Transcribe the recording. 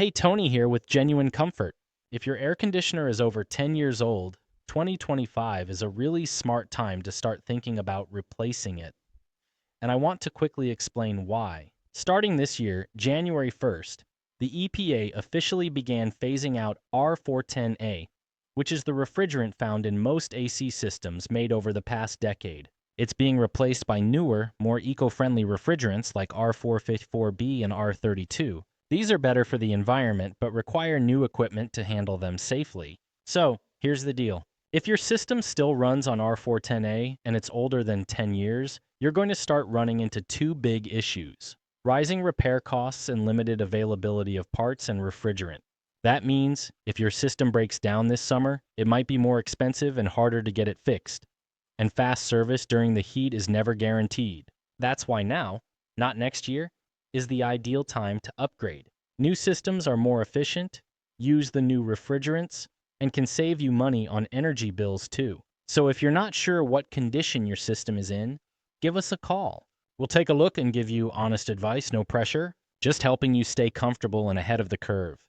Hey, Tony here with Genuine Comfort. If your air conditioner is over 10 years old, 2025 is a really smart time to start thinking about replacing it. And I want to quickly explain why. Starting this year, January 1st, the EPA officially began phasing out R410A, which is the refrigerant found in most AC systems made over the past decade. It's being replaced by newer, more eco-friendly refrigerants like R454B and R32. These are better for the environment but require new equipment to handle them safely. So, here's the deal. If your system still runs on R410A and it's older than 10 years, you're going to start running into two big issues: rising repair costs and limited availability of parts and refrigerant. That means if your system breaks down this summer, it might be more expensive and harder to get it fixed. And fast service during the heat is never guaranteed. That's why now, not next year, is the ideal time to upgrade. New systems are more efficient, use the new refrigerants, and can save you money on energy bills too. So if you're not sure what condition your system is in, give us a call. We'll take a look and give you honest advice, no pressure, just helping you stay comfortable and ahead of the curve.